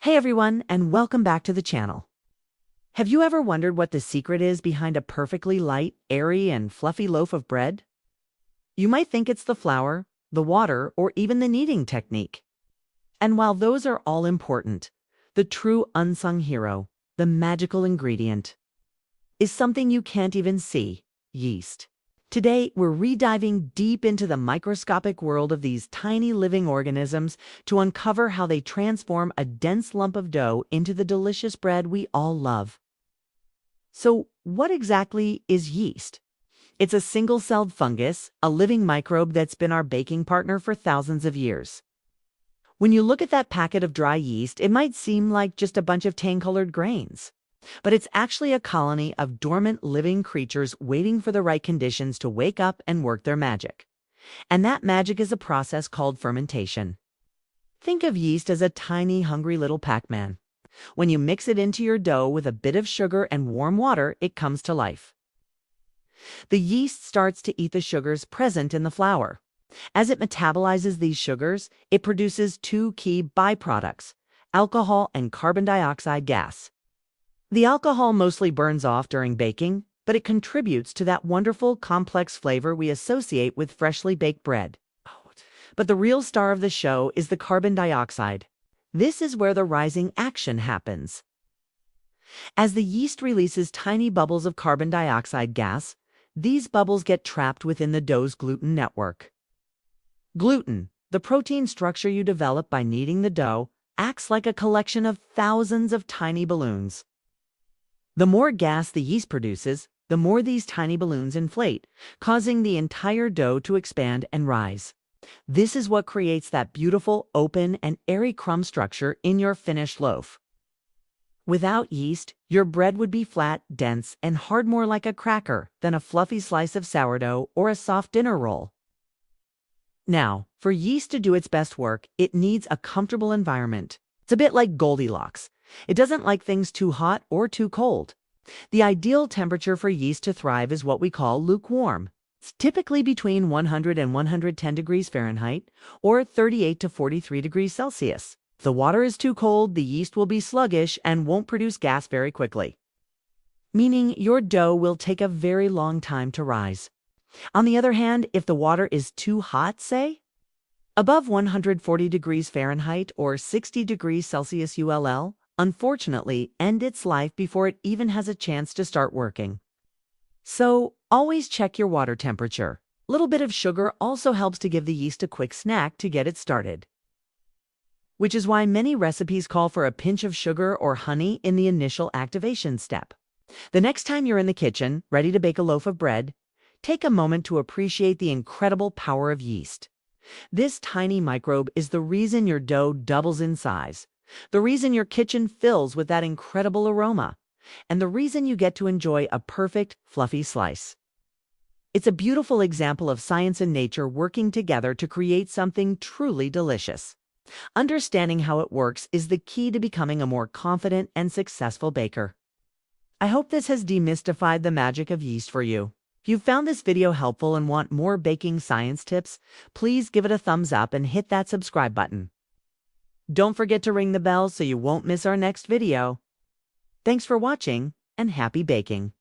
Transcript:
Hey everyone, and welcome back to the channel. Have you ever wondered what the secret is behind a perfectly light, airy, and fluffy loaf of bread? You might think it's the flour, the water, or even the kneading technique. And while those are all important, the true unsung hero, the magical ingredient, is something you can't even see: yeast. Today, we're rediving deep into the microscopic world of these tiny living organisms to uncover how they transform a dense lump of dough into the delicious bread we all love. So, what exactly is yeast? It's a single-celled fungus, a living microbe that's been our baking partner for thousands of years. When you look at that packet of dry yeast, it might seem like just a bunch of tan-colored grains. But it's actually a colony of dormant living creatures waiting for the right conditions to wake up and work their magic. And that magic is a process called fermentation. Think of yeast as a tiny, hungry little Pac-Man. When you mix it into your dough with a bit of sugar and warm water, it comes to life. The yeast starts to eat the sugars present in the flour. As it metabolizes these sugars, it produces two key byproducts: alcohol and carbon dioxide gas. The alcohol mostly burns off during baking, but it contributes to that wonderful, complex flavor we associate with freshly baked bread. But the real star of the show is the carbon dioxide. This is where the rising action happens. As the yeast releases tiny bubbles of carbon dioxide gas, these bubbles get trapped within the dough's gluten network. Gluten, the protein structure you develop by kneading the dough, acts like a collection of thousands of tiny balloons. The more gas the yeast produces, the more these tiny balloons inflate, causing the entire dough to expand and rise. This is what creates that beautiful, open, and airy crumb structure in your finished loaf. Without yeast, your bread would be flat, dense, and hard, more like a cracker than a fluffy slice of sourdough or a soft dinner roll. Now, for yeast to do its best work, it needs a comfortable environment. It's a bit like Goldilocks. It doesn't like things too hot or too cold. The ideal temperature for yeast to thrive is what we call lukewarm. It's typically between 100 and 110 degrees Fahrenheit or 38 to 43 degrees Celsius. If the water is too cold, the yeast will be sluggish and won't produce gas very quickly, meaning your dough will take a very long time to rise. On the other hand, if the water is too hot, say, above 140 degrees Fahrenheit or 60 degrees Celsius ULL, unfortunately, end its life before it even has a chance to start working. So, always check your water temperature. A little bit of sugar also helps to give the yeast a quick snack to get it started. Which is why many recipes call for a pinch of sugar or honey in the initial activation step. The next time you're in the kitchen, ready to bake a loaf of bread, take a moment to appreciate the incredible power of yeast. This tiny microbe is the reason your dough doubles in size, the reason your kitchen fills with that incredible aroma, and the reason you get to enjoy a perfect, fluffy slice. It's a beautiful example of science and nature working together to create something truly delicious. Understanding how it works is the key to becoming a more confident and successful baker. I hope this has demystified the magic of yeast for you. If you found this video helpful and want more baking science tips, please give it a thumbs up and hit that subscribe button. Don't forget to ring the bell so you won't miss our next video. Thanks for watching, and happy baking!